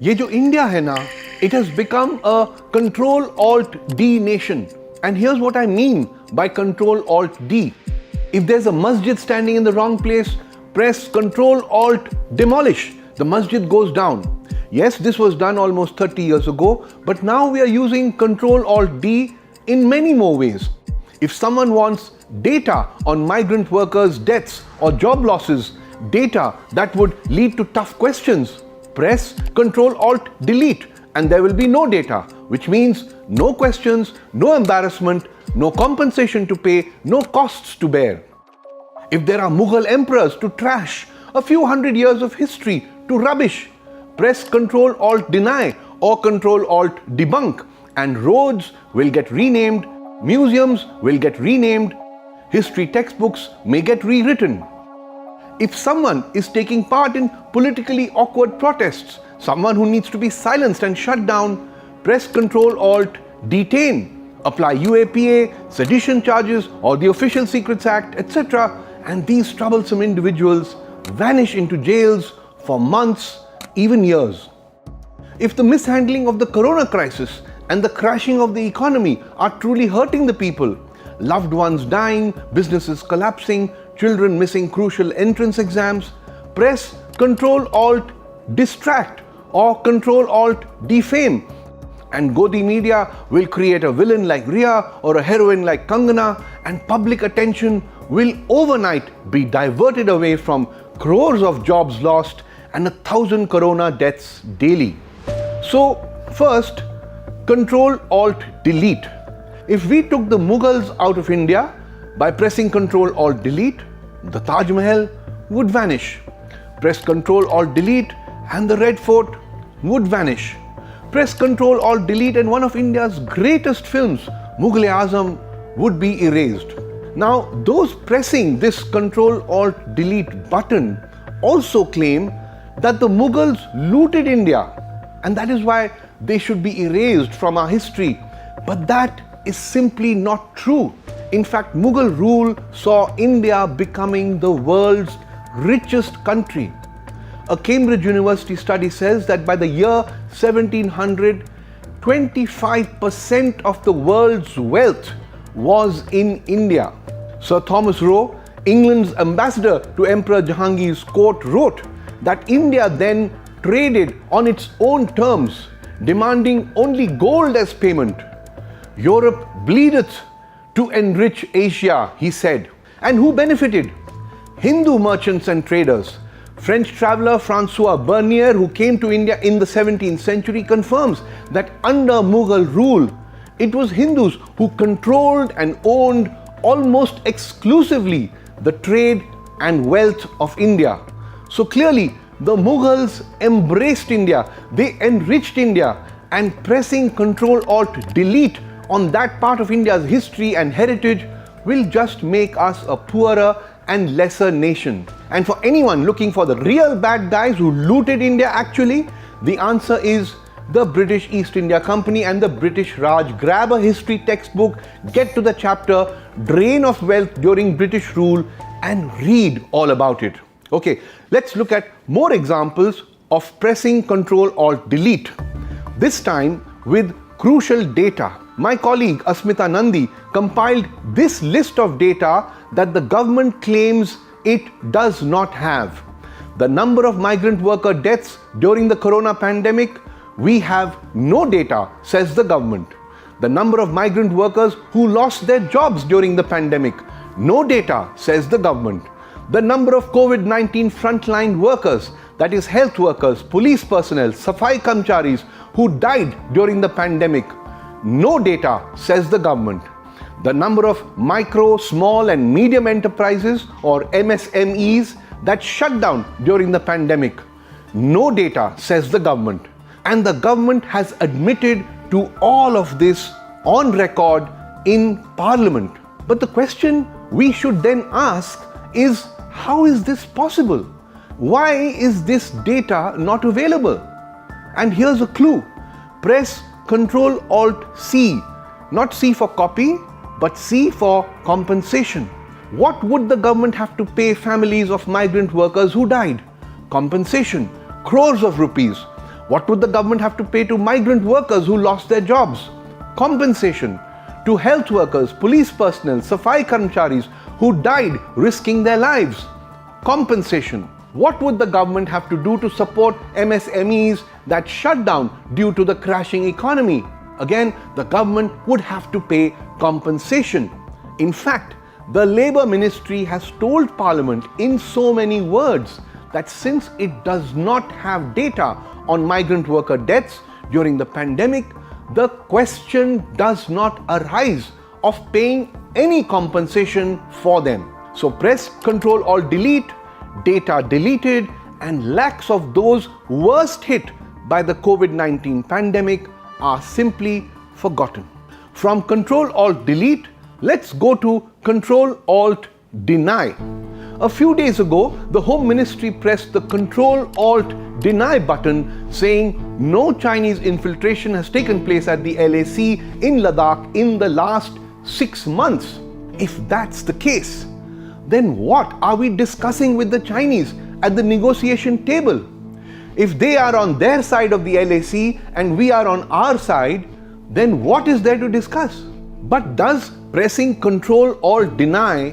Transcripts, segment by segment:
ये जो इंडिया है ना, it has become a Control Alt D nation. And here's what I mean by Control Alt D. If there's a masjid standing in the wrong place, press Control Alt demolish. The masjid goes down. Yes, this was done almost 30 years ago, but now we are using Control Alt D in many more ways. If someone wants data on migrant workers' deaths or job losses, data that would lead to tough questions, press Control Alt delete and there will be no data, which means no questions, no embarrassment, no compensation to pay, no costs to bear. If there are Mughal emperors to trash, a few hundred years of history to rubbish, press Control Alt deny or Control Alt debunk and roads will get renamed, museums will get renamed, history textbooks may get rewritten. If someone is taking part in politically awkward protests, someone who needs to be silenced and shut down, press Control Alt detain, apply UAPA, sedition charges or the Official Secrets Act, etc. and these troublesome individuals vanish into jails for months, even years. If the mishandling of the corona crisis and the crashing of the economy are truly hurting the people, loved ones dying, businesses collapsing, children missing crucial entrance exams, press Control Alt distract or Control Alt defame and Godi media will create a villain like Ria or a heroine like Kangana and public attention will overnight be diverted away from crores of jobs lost and 1,000 corona deaths daily. So first, Control Alt delete. If we took the Mughals out of India by pressing Control Alt delete, the Taj Mahal would vanish. Press Control Alt delete and the Red Fort would vanish. Press Control Alt delete and one of India's greatest films, Mughal-e-Azam, would be erased. Now, those pressing this Control Alt delete button also claim that the Mughals looted India and that is why they should be erased from our history. But that is simply not true. In fact, Mughal rule saw India becoming the world's richest country. A Cambridge University study says that by the year 1700, 25% of the world's wealth was in India. Sir Thomas Roe, England's ambassador to Emperor Jahangir's court, wrote that India then traded on its own terms, demanding only gold as payment. Europe bleedeth to enrich Asia, he said. And who benefited? Hindu merchants and traders. French traveller Francois Bernier, who came to India in the 17th century, confirms that under Mughal rule, it was Hindus who controlled and owned almost exclusively the trade and wealth of India. So clearly, the Mughals embraced India, they enriched India, and pressing Control Alt delete on that part of India's history and heritage will just make us a poorer and lesser nation. And for anyone looking for the real bad guys who looted India actually, the answer is the British East India Company and the British Raj. Grab a history textbook, get to the chapter Drain of Wealth During British Rule and read all about it. Okay, let's look at more examples of pressing Control Alt delete. This time with crucial data. My colleague Asmita Nandi compiled this list of data that the government claims it does not have. The number of migrant worker deaths during the corona pandemic, we have no data, says the government. The number of migrant workers who lost their jobs during the pandemic, no data, says the government. The number of COVID-19 frontline workers, that is health workers, police personnel, Safai Kamcharis, who died during the pandemic, no data, says the government. The number of micro, small and medium enterprises or MSMEs that shut down during the pandemic, no data, says the government. And the government has admitted to all of this on record in Parliament. But the question we should then ask is, how is this possible? Why is this data not available? And here's a clue. Press Control Alt C, not C for copy, but C for compensation. What would the government have to pay families of migrant workers who died? Compensation, crores of rupees. What would the government have to pay to migrant workers who lost their jobs? Compensation to health workers, police personnel, Safai Karmcharis who died risking their lives. Compensation. What would the government have to do to support MSMEs that shut down due to the crashing economy? Again, the government would have to pay compensation. In fact, the Labour Ministry has told Parliament in so many words that since it does not have data on migrant worker deaths during the pandemic, the question does not arise of paying any compensation for them. So press Ctrl Alt Delete, data deleted, and lakhs of those worst hit by the COVID-19 pandemic are simply forgotten. From Ctrl Alt Delete, let's go to Ctrl Alt Deny. A few days ago, the Home Ministry pressed the Ctrl Alt Deny button saying no Chinese infiltration has taken place at the LAC in Ladakh in the last 6 months. If that's the case, then what are we discussing with the Chinese at the negotiation table? If they are on their side of the LAC and we are on our side, then what is there to discuss? But does pressing Ctrl Alt Deny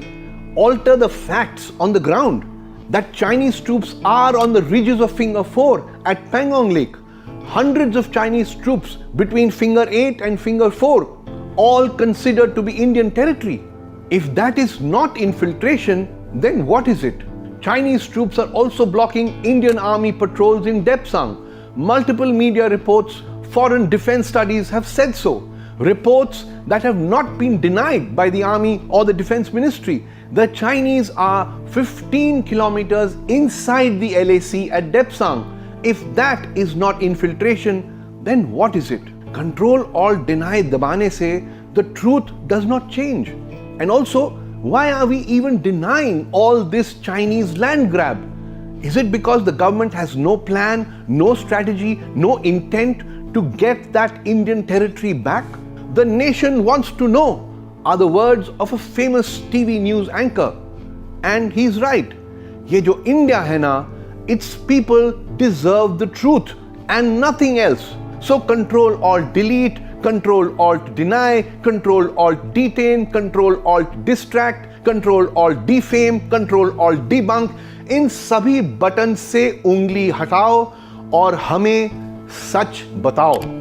alter the facts on the ground that Chinese troops are on the ridges of Finger 4 at Pangong Lake? Hundreds of Chinese troops between Finger 8 and Finger 4, all considered to be Indian territory. If that is not infiltration, then what is it? Chinese troops are also blocking Indian Army patrols in Depsang. Multiple media reports, foreign defense studies have said so. Reports that have not been denied by the Army or the Defense Ministry. The Chinese are 15 kilometers inside the LAC at Depsang. If that is not infiltration, then what is it? Ctrl Alt Deny dabane se the truth does not change. And also, why are we even denying all this Chinese land grab? Is it because the government has no plan, no strategy, no intent to get that Indian territory back? The nation wants to know, are the words of a famous TV news anchor. And he's right. Ye jo India hai na, its people deserve the truth and nothing else. So Ctrl Alt Delete, Ctrl Alt Deny, Ctrl Alt Detain, Ctrl Alt Distract, Ctrl Alt Defame, Ctrl Alt Debunk, इन सभी button से उंगली हटाओ और हमें सच बताओ.